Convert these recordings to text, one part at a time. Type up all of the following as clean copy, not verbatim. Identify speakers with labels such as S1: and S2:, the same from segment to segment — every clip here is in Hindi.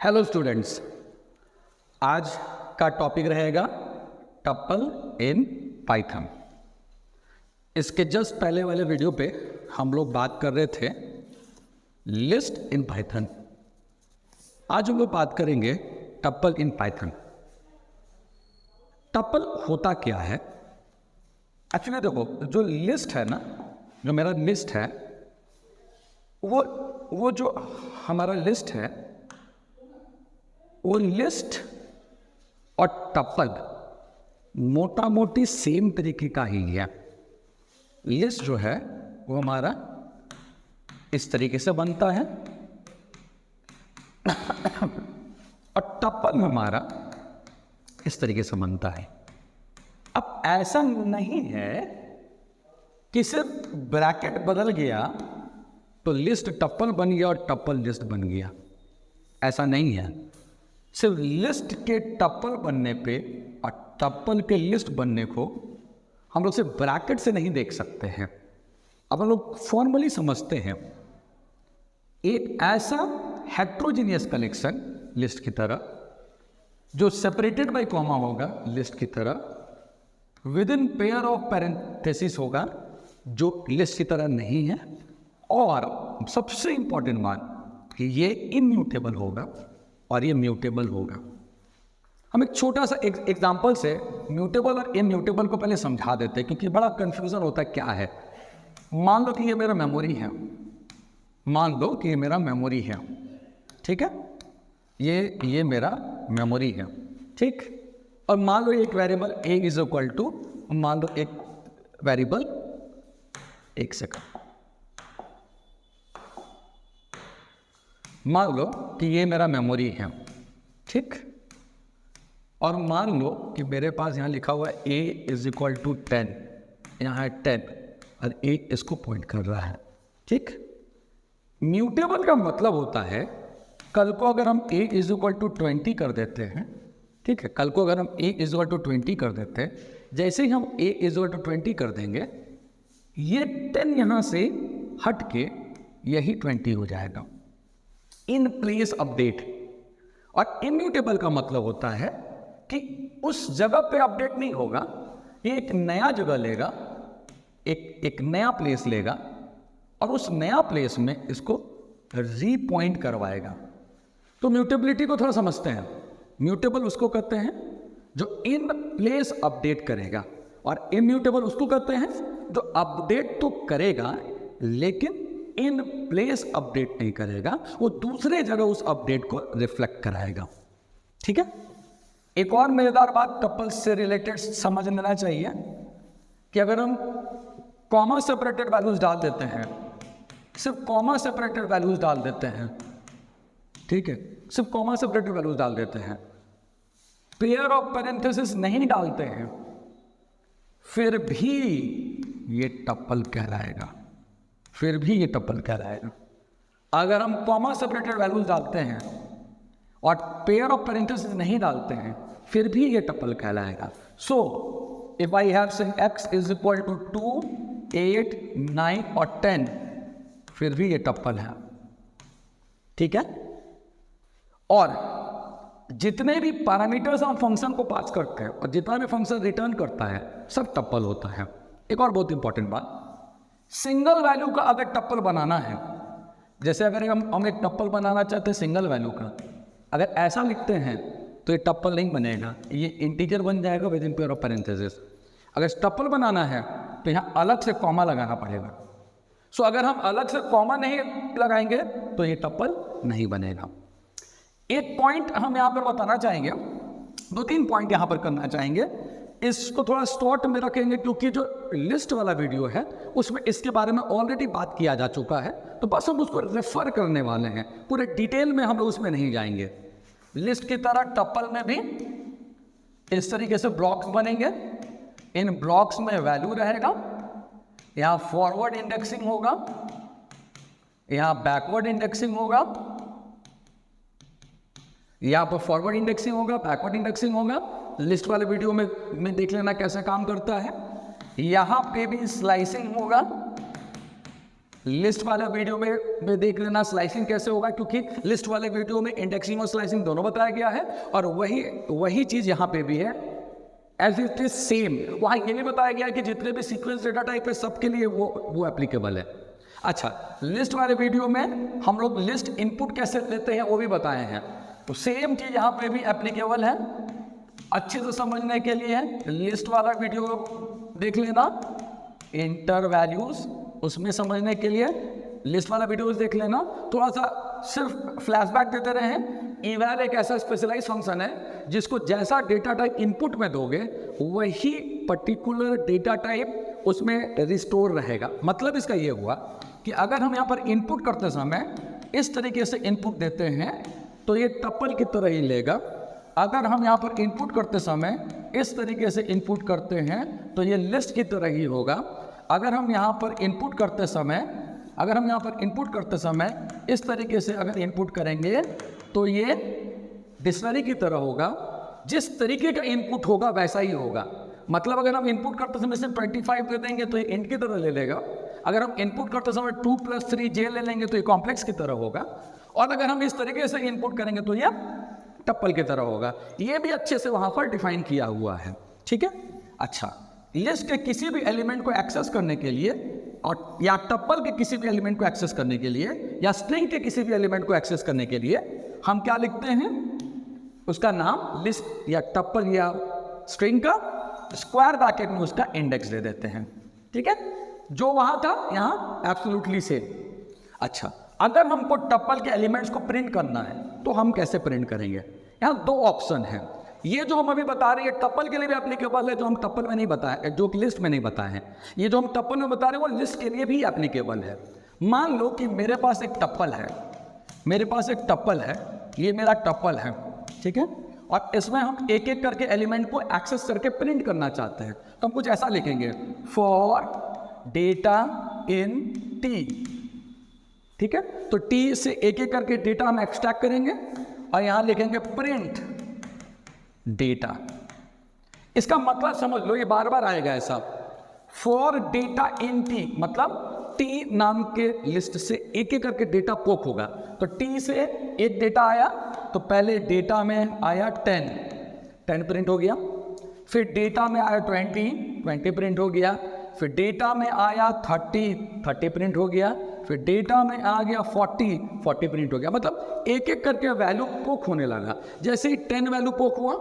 S1: हेलो स्टूडेंट्स, आज का टॉपिक रहेगा टपल इन पाइथन। इसके जस्ट पहले वाले वीडियो पे हम लोग बात कर रहे थे लिस्ट इन पाइथन। आज हम लोग बात करेंगे टपल इन पाइथन। टपल होता क्या है? एक्चुअली देखो, जो लिस्ट है ना, जो मेरा लिस्ट है, वो जो हमारा लिस्ट है, वो लिस्ट और टपल मोटा मोटी सेम तरीके का ही है। लिस्ट जो है वो हमारा इस तरीके से बनता है और टपल हमारा इस तरीके से बनता है। अब ऐसा नहीं है कि सिर्फ ब्रैकेट बदल गया तो लिस्ट टपल बन गया और टपल लिस्ट बन गया। ऐसा नहीं है। सिर्फ लिस्ट के टपल बनने पे और टपल के लिस्ट बनने को हम लोग सिर्फ ब्रैकेट से नहीं देख सकते हैं। अब हम लोग फॉर्मली समझते हैं। एक ऐसा हेट्रोजीनियस कलेक्शन लिस्ट की तरह, जो सेपरेटेड बाय कॉमा होगा लिस्ट की तरह, with in pair of parenthesis होगा जो लिस्ट की तरह नहीं है, और सबसे इंपॉर्टेंट बात कि ये इम्यूटेबल होगा और ये म्यूटेबल होगा। हम एक छोटा सा एग्जांपल से म्यूटेबल और इम्यूटेबल को पहले समझा देते हैं, क्योंकि बड़ा कन्फ्यूजन होता है क्या है। मान लो कि ये मेरा मेमोरी है, मान लो कि ये मेरा मेमोरी है, ठीक है, ये मेरा मेमोरी है, ठीक। और मान लो एक variable a is equal to, मान लो एक वेरिएबल, एक सेकंड, मान लो कि ये मेरा मेमोरी है, ठीक। और मान लो कि मेरे पास यहाँ लिखा हुआ है a इज इक्वल टू 10, यहाँ है 10 और a इसको पॉइंट कर रहा है, ठीक। म्यूटेबल का मतलब होता है, कल को अगर हम a इज इक्वल टू 20 कर देते हैं, ठीक है, कल को अगर हम a इज इक्वल टू 20 कर देते हैं, जैसे ही हम a इज इक्वल टू 20 कर देंगे, ये 10 यहाँ से हट के यही 20 हो जाएगा, इन प्लेस अपडेट। और इम्यूटेबल का मतलब होता है कि उस जगह पे अपडेट नहीं होगा, ये एक नया जगह लेगा, एक नया प्लेस लेगा और उस नया प्लेस में इसको रीपॉइंट करवाएगा। तो म्यूटेबिलिटी को थोड़ा समझते हैं। म्यूटेबल उसको कहते हैं जो इन प्लेस अपडेट करेगा, और इम्यूटेबल उसको कहते हैं जो अपडेट तो करेगा लेकिन इन प्लेस अपडेट नहीं करेगा, वो दूसरे जगह उस अपडेट को रिफ्लेक्ट कराएगा, ठीक है। एक और मजेदार बात टपल से रिलेटेड समझ लेना चाहिए कि अगर हम कॉमा सेपरेटेड वैल्यूज डाल देते हैं, सिर्फ कॉमा सेपरेटेड वैल्यूज डाल देते हैं, ठीक है, सिर्फ कॉमा सेपरेटेड वैल्यूज डाल देते हैं, पेयर ऑफ पैरेंथेसिस नहीं डालते हैं, फिर भी ये टपल कहलाएगा, फिर भी ये टपल कहलाएगा। अगर हम कॉमा सेपरेटेड वैल्यूज डालते हैं और पेयर ऑफ पैरेंथेसिस नहीं डालते हैं, फिर भी ये टपल कहलाएगा। So if I have said x is equal to 2, 8, 9 और 10, फिर भी ये टपल है, ठीक है। और जितने भी पैरामीटर्स हम फंक्शन को पास करते हैं और जितना भी फंक्शन रिटर्न करता है, सब टपल होता है। एक और बहुत इंपॉर्टेंट बात, सिंगल वैल्यू का अगर टपल बनाना है, जैसे अगर हम एक टपल बनाना चाहते हैं सिंगल वैल्यू का, अगर ऐसा लिखते हैं तो ये टपल नहीं बनेगा, ये इंटीजर बन जाएगा with in pair of parenthesis. अगर टपल बनाना है तो यहाँ अलग से कॉमा लगाना पड़ेगा। सो अगर हम अलग से कॉमा नहीं लगाएंगे तो ये टपल नहीं बनेगा। एक पॉइंट हम यहाँ पर बताना चाहेंगे, 2-3 पॉइंट यहाँ पर करना चाहेंगे। इसको थोड़ा शॉर्ट में रखेंगे क्योंकि जो लिस्ट वाला वीडियो है उसमें इसके बारे में ऑलरेडी बात किया जा चुका है, तो बस हम उसको रेफर करने वाले हैं, पूरे डिटेल में हम लोग उसमें नहीं जाएंगे। लिस्ट की तरह टपल में भी इस तरीके से ब्लॉक्स बनेंगे, इन ब्लॉक्स में वैल्यू रहेगा, यहाँ फॉरवर्ड इंडेक्सिंग होगा, यहाँ बैकवर्ड इंडेक्सिंग होगा, यहाँ पर फॉरवर्ड इंडेक्सिंग होगा, बैकवर्ड इंडेक्सिंग होगा। लिस्ट वाले वीडियो में देख लेना कैसे काम करता है। यहाँ पे भी स्लाइसिंग होगा, लिस्ट वाले वीडियो में देख लेना स्लाइसिंग कैसे होगा, क्योंकि लिस्ट वाले वीडियो में इंडेक्सिंग और स्लाइसिंग दोनों बताया गया है, और वही चीज़ यहाँ पे भी है एज इट इज सेम। वहाँ ये नहीं बताया गया कि जितने भी सीक्वेंस डेटा टाइप है सबके लिए वो एप्लीकेबल है। अच्छा, लिस्ट वाले वीडियो में हम लोग लिस्ट इनपुट कैसे लेते हैं वो भी बताए हैं, तो सेम चीज़ यहाँ पे भी एप्लीकेबल है। अच्छे से समझने के लिए लिस्ट वाला वीडियो देख लेना, इंटर वैल्यूज, उसमें समझने के लिए लिस्ट वाला वीडियोस देख लेना। थोड़ा सा सिर्फ फ्लैशबैक देते रहे हैं। इवैल एक ऐसा स्पेशलाइज फंक्शन है जिसको जैसा डेटा टाइप इनपुट में दोगे वही पर्टिकुलर डेटा टाइप उसमें रिस्टोर रहेगा। मतलब इसका ये हुआ कि अगर हम यहाँ पर इनपुट करते समय इस तरीके से इनपुट देते हैं तो ये टपल की तरह ही लेगा। अगर हम यहाँ पर इनपुट करते समय इस तरीके से इनपुट करते हैं तो ये लिस्ट की तरह ही होगा। अगर हम यहाँ पर इनपुट करते समय इस तरीके से अगर इनपुट करेंगे तो ये डिक्शनरी की तरह होगा। जिस तरीके का इनपुट होगा वैसा ही होगा। मतलब अगर हम इनपुट करते समय सिर्फ 25 दे देंगे तो ये इंट की तरह ले लेगा। अगर हम इनपुट करते समय 2 + 3j ले लेंगे तो ये कॉम्प्लेक्स की तरह होगा। और अगर हम इस तरीके से इनपुट करेंगे तो ये टप्पल की तरह होगा। ये भी अच्छे से वहाँ पर डिफाइन किया हुआ है, ठीक है। अच्छा, लिस्ट के किसी भी एलिमेंट को एक्सेस करने के लिए और या टप्पल के किसी भी एलिमेंट को एक्सेस करने के लिए या स्ट्रिंग के किसी भी एलिमेंट को एक्सेस करने के लिए हम क्या लिखते हैं, उसका नाम लिस्ट या टप्पल या स्ट्रिंग का स्क्वायर ब्रैकेट में उसका इंडेक्स दे देते हैं, ठीक है। जो वहाँ था यहाँ एब्सोल्युटली सेम। अच्छा, अगर हमको टप्पल के एलिमेंट्स को प्रिंट करना है तो हम कैसे प्रिंट करेंगे। यहाँ 2 ऑप्शन है। ये जो हम अभी बता रहे हैं टप्पल के लिए भी एप्लीकेबल है, जो हम टप्पल में नहीं बताया, जो कि लिस्ट में नहीं बताए हैं। ये जो हम टप्पल में बता रहे हैं वो लिस्ट के लिए भी एप्लीकेबल है। मान लो कि मेरे पास एक टप्पल है, ये मेरा टप्पल है, ठीक है। और इसमें हम एक एक करके एलिमेंट को एक्सेस करके प्रिंट करना चाहते हैं तो हम कुछ ऐसा लिखेंगे, फॉर डेटा इन टी, ठीक है। तो टी से एक एक करके डेटा हम एक्सट्रैक्ट करेंगे और यहां लिखेंगे प्रिंट डेटा। इसका मतलब समझ लो, ये बार बार आएगा ऐसा, फॉर डेटा इन टी मतलब टी नाम के लिस्ट से एक एक करके डेटा पोक होगा। तो टी से एक डेटा आया तो पहले डेटा में आया 10 प्रिंट हो गया। फिर डेटा में आया 20 प्रिंट हो गया। फिर डेटा में आया 30 प्रिंट हो गया। फिर डेटा में आ गया 40 प्रिंट हो गया। मतलब एक एक करके वैल्यू पोक होने लगा। जैसे ही 10 वैल्यू पोक हुआ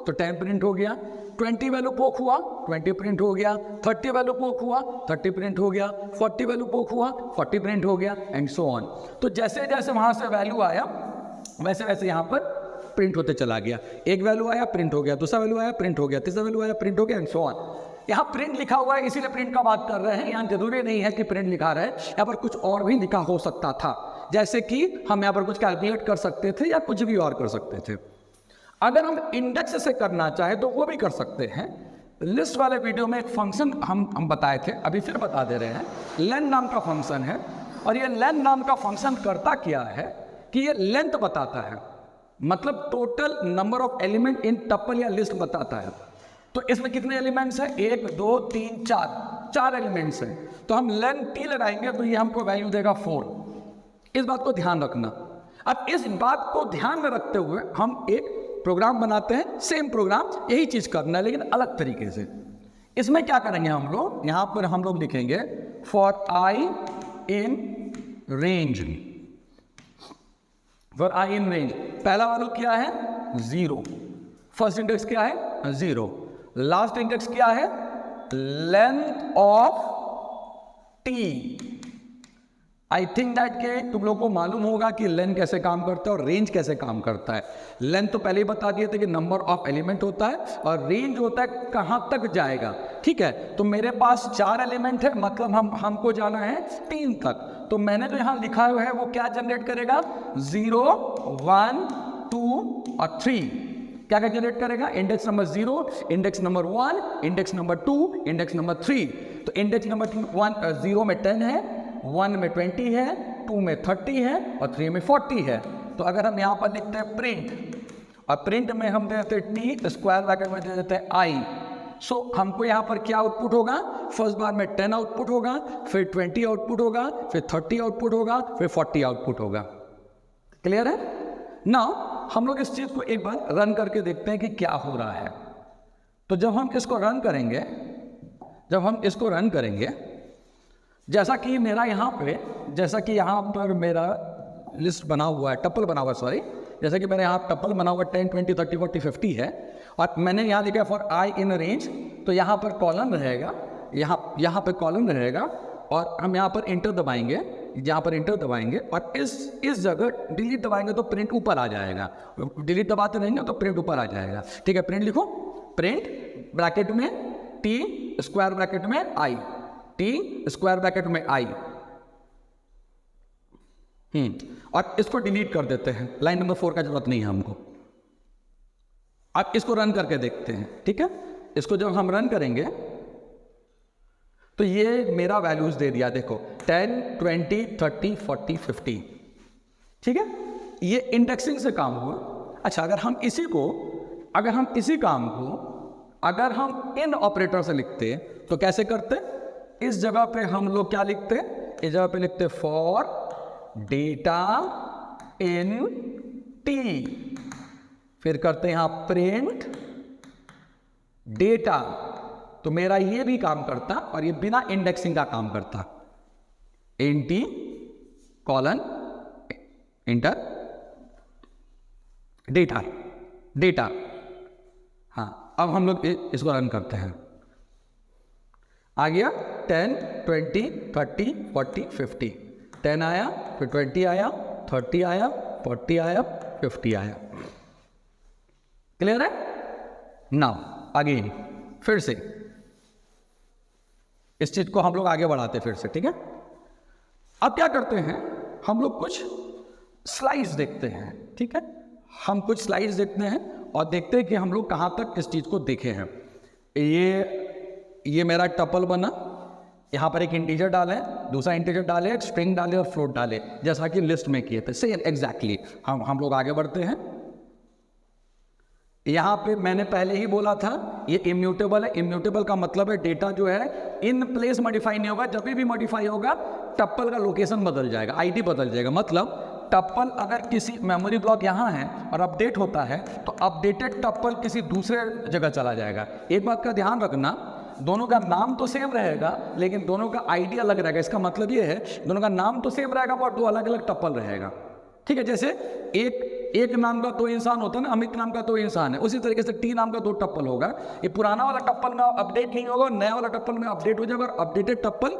S1: तो 10 प्रिंट हो गया, 20 वैल्यू पोक हुआ 20 प्रिंट हो गया, 30 वैल्यू पोक हुआ 30 प्रिंट हो गया, 40 वैल्यू पोक हुआ 40 प्रिंट हो गया, एंड सो ऑन। तो जैसे जैसे वहाँ से वैल्यू आया वैसे वैसे यहाँ पर प्रिंट होते चला गया। एक वैल्यू आया प्रिंट हो गया, दूसरा वैल्यू आया प्रिंट हो गया, तीसरा वैल्यू आया प्रिंट हो गया, एंड सो ऑन। यहाँ प्रिंट लिखा हुआ है इसीलिए प्रिंट का बात कर रहे हैं। यहाँ जरूरी नहीं है कि प्रिंट लिखा रहे, यहाँ पर कुछ और भी लिखा हो सकता था, जैसे कि हम यहाँ पर कुछ कैलकुलेट कर सकते थे या कुछ भी और कर सकते थे। अगर हम इंडेक्स से करना चाहे तो वो भी कर सकते हैं। लिस्ट वाले वीडियो में एक फंक्शन हम बताए थे, अभी फिर बता दे रहे हैं। लेन नाम का फंक्शन है और ये लेन नाम का फंक्शन करता क्या है कि ये लेंथ बताता है, मतलब total number of element in tuple या लिस्ट बताता है। तो इसमें कितने एलिमेंट्स हैं, 1 2 3 4 एलिमेंट्स हैं। तो हम लेन टी लगाएंगे तो ये हमको वैल्यू देगा 4। इस बात को ध्यान रखना। अब इस बात को ध्यान में रखते हुए हम एक प्रोग्राम बनाते हैं, सेम प्रोग्राम, यही चीज करना है लेकिन अलग तरीके से। इसमें क्या करेंगे हम लोग, यहां पर हम लोग लिखेंगे for I in range. For I in range पहला वैल्यू क्या है 0, फर्स्ट इंडेक्स क्या है 0, लास्ट इंडेक्स क्या है length of T. I think that के तुम लोग को मालूम होगा कि लेंथ कैसे काम करता है और रेंज कैसे काम करता है। लेंथ तो पहले ही बता दिए थे कि नंबर ऑफ एलिमेंट होता है, और रेंज होता है कहाँ तक जाएगा, ठीक है। तो मेरे पास 4 एलिमेंट है, मतलब हमको जाना है 3 तक। तो मैंने जो यहाँ लिखा हुआ है वो क्या जनरेट करेगा 0 1 2 और 3। क्या क्या जनरेट करेगा, index number 0, index number 1, index number 2, index number 3। तो इंडेक्स नंबर 0 में 10 है, 1 में 20 है, 2 में 30 है और 3 में 40 है। तो अगर हम यहाँ पर लिखते हैं प्रिंट, और प्रिंट में हम दे देते हैं टी, स्क्वायर ब्रैकेट में दे देते हैं आई, सो हमको यहाँ पर क्या आउटपुट होगा, फर्स्ट बार में 10 आउटपुट होगा, फिर 20 आउटपुट होगा, फिर 30 आउटपुट होगा, फिर 40 आउटपुट होगा। क्लियर है ना? हम लोग इस चीज को एक बार रन करके देखते हैं कि क्या हो रहा है। तो जब हम इसको रन करेंगे, जैसा कि यहाँ पर मेरा लिस्ट बना हुआ है, टपल बना हुआ है, सॉरी, जैसा कि मेरे यहाँ टपल बना हुआ 10, 20, 30, 40, 50 है, और मैंने यहाँ लिखा फॉर आई इन रेंज, तो यहाँ पर कॉलम रहेगा, यहाँ पर कॉलम रहेगा, और हम यहाँ पर इंटर दबाएंगे, और इस जगह डिलीट दबाएंगे तो प्रिंट ऊपर आ जाएगा, डिलीट दबाते रहेंगे तो प्रिंट ऊपर आ जाएगा। ठीक है, प्रिंट लिखो, प्रिंट ब्रैकेट में टी स्क्वायर ब्रैकेट में आई, टी स्क्वायर ब्रैकेट में आई, और इसको डिलीट कर देते हैं, लाइन नंबर 4 का जरूरत नहीं है हमको। अब इसको रन करके देखते हैं। ठीक है, इसको जब हम रन करेंगे तो ये मेरा वैल्यूज दे दिया, देखो 10, 20, 30, 40, 50। ठीक है, ये इंडेक्सिंग से काम हुआ। अच्छा, अगर हम इसी काम को अगर हम इन ऑपरेटर से लिखते तो कैसे करते? इस जगह पे हम लोग क्या लिखते? इस जगह पे लिखते फॉर डेटा इन टी, फिर करते हैं यहां प्रिंट डेटा। तो मेरा ये भी काम करता और ये बिना इंडेक्सिंग का काम करता, इन टी कॉलन इंटर डेटा। हाँ, अब हम लोग इसको रन करते हैं। आ गया 10, 20, 30, 40, 50। 10 आया, फिर 20 आया, 30 आया, 40 आया, 50 आया। क्लियर है? नाउ अगेन फिर से इस चीज को हम लोग आगे बढ़ाते फिर से। ठीक है, अब क्या करते हैं, हम लोग कुछ स्लाइड्स देखते हैं। ठीक है, हम कुछ स्लाइड्स देखते हैं और देखते हैं कि हम लोग कहाँ तक इस चीज को देखे हैं। ये मेरा टपल बना, यहाँ पर एक इंटीजर डाले, दूसरा इंटीजर डाले, एक स्ट्रिंग डाले और फ्लोट डाले, जैसा कि लिस्ट में किए थे। सेम एग्जैक्टली हम लोग आगे बढ़ते हैं। यहाँ पे मैंने पहले ही बोला था ये इम्यूटेबल है। इम्यूटेबल का मतलब है डेटा जो है इन प्लेस मॉडिफाई नहीं होगा, जब भी मॉडिफाई होगा टप्पल का लोकेशन बदल जाएगा, आईडी बदल जाएगा। मतलब टप्पल अगर किसी मेमोरी ब्लॉक यहाँ है और अपडेट होता है तो अपडेटेड टप्पल किसी दूसरे जगह चला जाएगा। एक बात का ध्यान रखना, दोनों का नाम तो सेम रहेगा लेकिन दोनों का आईडी अलग रहेगा। इसका मतलब ये है दोनों का नाम तो सेम रहेगा पर दो अलग अलग टप्पल रहेगा। ठीक है, जैसे एक नाम का दो इंसान होता है ना, अमित नाम का दो इंसान है, उसी तरीके से टी नाम का दो टप्पल होगा। ये पुराना वाला टप्पल में अपडेट नहीं होगा, नया वाला टप्पल में अपडेट हो जाएगा और अपडेटेड टप्पल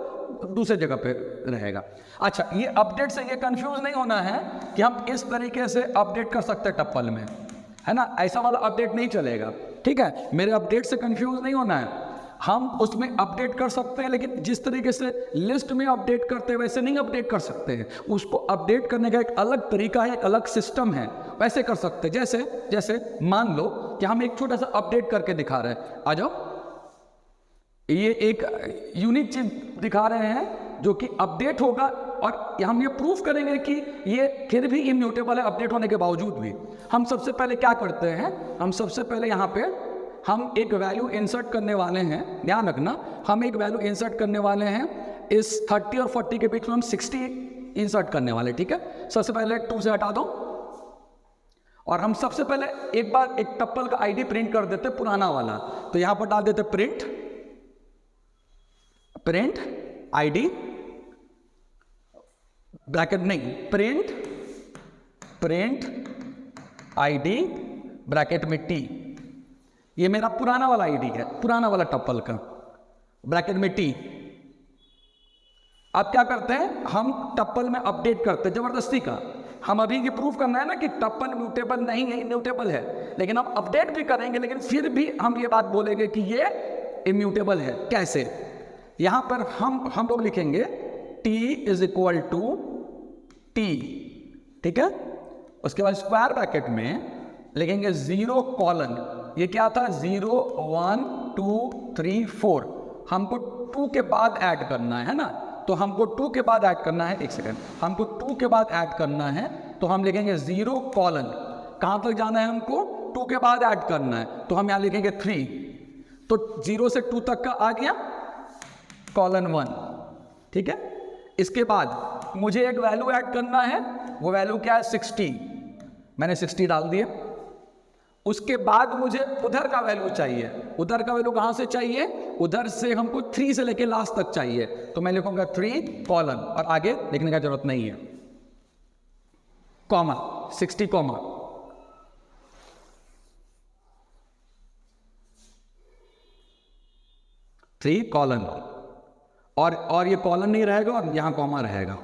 S1: दूसरे जगह पे रहेगा। अच्छा, ये अपडेट से ये कंफ्यूज नहीं होना है कि हम इस तरीके से अपडेट कर सकते हैं टप्पल में, है ना, ऐसा वाला अपडेट नहीं चलेगा। ठीक है, मेरे अपडेट से कंफ्यूज नहीं होना है, हम उसमें अपडेट कर सकते हैं लेकिन जिस तरीके से लिस्ट में अपडेट करते हैं वैसे नहीं अपडेट कर सकते हैं। उसको अपडेट करने का एक अलग तरीका है, एक अलग सिस्टम है, वैसे कर सकते हैं। जैसे मान लो कि हम एक छोटा सा अपडेट करके दिखा रहे हैं, आ जाओ, ये एक यूनिक चीज दिखा रहे हैं जो कि अपडेट होगा और हम ये प्रूफ करेंगे कि ये फिर भी इम्यूटेबल है अपडेट होने के बावजूद भी। हम सबसे पहले क्या करते हैं, हम सबसे पहले यहाँ पे हम एक वैल्यू इंसर्ट करने वाले हैं। ध्यान रखना, हम एक वैल्यू इंसर्ट करने वाले हैं, इस 30 और 40 के बीच में हम 60 इंसर्ट करने वाले। ठीक है, सबसे पहले 2 से हटा दो और हम सबसे पहले एक बार एक टप्पल का आईडी प्रिंट कर देते पुराना वाला। तो यहां पर डाल देते प्रिंट आईडी ब्रैकेट नहीं, प्रिंट आईडी ब्रैकेट में टी। ये मेरा पुराना वाला आईडी है, पुराना वाला टप्पल का, ब्रैकेट में टी। अब क्या करते हैं, हम टप्पल में अपडेट करते हैं जबरदस्ती का। हम अभी ये प्रूफ करना है ना कि टप्पल म्यूटेबल नहीं है, इम्यूटेबल है, लेकिन हम अपडेट भी करेंगे लेकिन फिर भी हम ये बात बोलेंगे कि ये इम्यूटेबल है। कैसे? यहां पर हम लोग लिखेंगे t is equal to T. ठीक है, उसके बाद स्क्वायर ब्रैकेट में लिखेंगे 0 कॉलन, ये क्या था 0 1 2 3 4। हमको 2 के बाद ऐड करना है ना, तो हमको 2 के बाद ऐड करना है, एक सेकेंड, हमको 2 के बाद ऐड करना है तो हम लिखेंगे 0 कॉलन, कहां तक जाना है हमको 2 के बाद ऐड करना है तो हम यहां लिखेंगे 3। तो 0 से 2 तक का आ गया कॉलन 1, ठीक है। इसके बाद मुझे एक वैल्यू ऐड करना है, वो वैल्यू क्या है 60, मैंने 60 डाल दिया। उसके बाद मुझे उधर का वैल्यू चाहिए, उधर का वैल्यू कहां से चाहिए, उधर से हमको 3 से लेके लास्ट तक चाहिए, तो मैं लिखूंगा 3 कॉलन, और आगे लिखने का जरूरत नहीं है, कॉमा 60 कॉमा 3 कॉलन, और ये कॉलन नहीं रहेगा और यहां कॉमा रहेगा,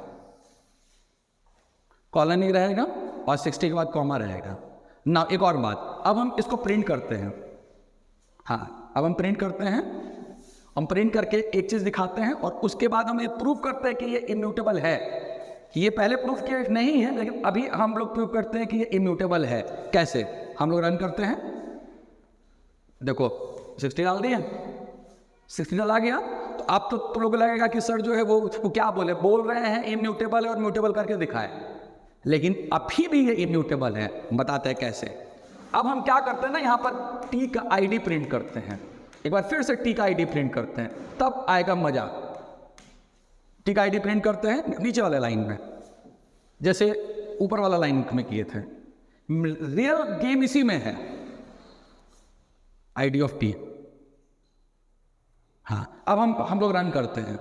S1: कॉलन नहीं रहेगा और 60 के बाद कॉमा रहेगा ना। एक और बात, अब हम इसको प्रिंट करते हैं। हाँ, अब हम प्रिंट करते हैं, हम प्रिंट करके एक चीज दिखाते हैं और उसके बाद हम ये प्रूव करते हैं कि ये इम्यूटेबल है। ये पहले प्रूफ किया नहीं है, लेकिन अभी हम लोग प्रूव करते हैं कि ये इम्यूटेबल है। कैसे? हम लोग रन करते हैं, देखो 60 डाल दिया, 60 डाल आ गया, तो आप तो लोगों को लगेगा कि सर जो है वो क्या बोल रहे हैं इम्यूटेबल है और म्यूटेबल करके दिखाए, लेकिन अभी भी ये इम्यूटेबल है। बताते हैं कैसे। अब हम क्या करते हैं ना, यहाँ पर टी का आईडी प्रिंट करते हैं, एक बार फिर से टी का आईडी प्रिंट करते हैं, तब आएगा मजा। टी का आईडी प्रिंट करते हैं नीचे वाले लाइन में, जैसे ऊपर वाला लाइन में किए थे। रियल गेम इसी में है, आईडी ऑफ टी। हाँ, अब हम लोग रन करते हैं,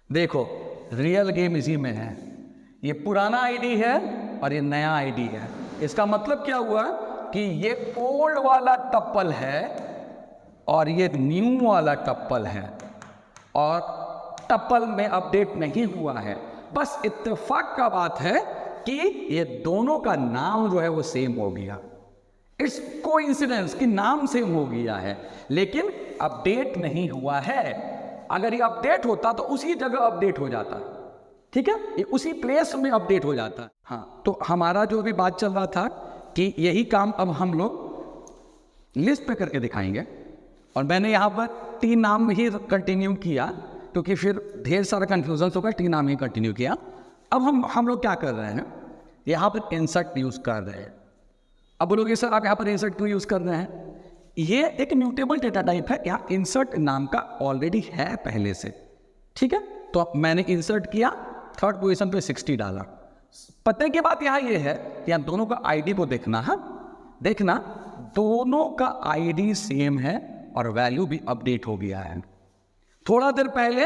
S1: देखो रियल गेम इसी में है। ये पुराना आईडी है और ये नया आईडी है। इसका मतलब क्या हुआ कि ये ओल्ड वाला टप्पल है और ये न्यू वाला टप्पल है, और टप्पल में अपडेट नहीं हुआ है। बस इत्तेफाक का बात है कि ये दोनों का नाम जो है वो सेम हो गया। इट्स कोइंसिडेंस कि नाम सेम हो गया है, लेकिन अपडेट नहीं हुआ है। अगर ये अपडेट होता तो उसी जगह अपडेट हो जाता, ठीक है, ये उसी प्लेस में अपडेट हो जाता। हाँ, तो हमारा जो अभी बात चल रहा था कि यही काम अब हम लोग लिस्ट पे करके दिखाएंगे, और मैंने यहाँ पर टी नाम ही कंटिन्यू किया क्योंकि फिर ढेर सारा कन्फ्यूजन होगा, टी नाम ही कंटिन्यू किया। अब हम लोग क्या कर रहे हैं, यहाँ पर इंसर्ट यूज़ कर रहे हैं। अब बोलोगे सर आप यहाँ पर इंसर्ट क्यों यूज़ कर रहे हैं? ये एक म्यूटेबल डेटा टाइप है, यहाँ इंसर्ट नाम का ऑलरेडी है पहले से, ठीक है। तो अब मैंने इंसर्ट किया, थर्ड पोजीशन पे 60 डाला। पते की बात यहाँ ये है कि यहाँ दोनों का आईडी को देखना है, देखना दोनों का आईडी सेम है और वैल्यू भी अपडेट हो गया है। थोड़ा देर पहले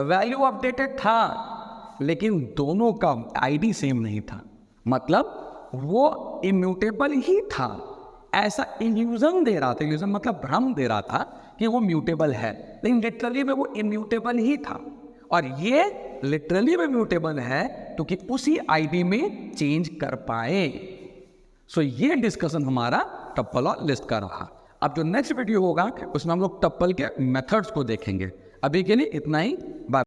S1: वैल्यू अपडेटेड था, लेकिन दोनों का आईडी सेम नहीं था, मतलब वो इम्यूटेबल ही था। ऐसा इल्यूजन दे रहा था, इल्यूजन मतलब भ्रम दे रहा था कि वो म्यूटेबल है, लेकिन लिटरली में वो इम्यूटेबल ही था। और ये लिटरली में म्यूटेबल है क्योंकि उसी आईडी में चेंज कर पाए। सो ये डिस्कशन हमारा टप्पल और लिस्ट का रहा। अब जो नेक्स्ट वीडियो होगा उसमें हम लोग टप्पल के मेथड्स को देखेंगे। अभी के लिए इतना ही, बाय।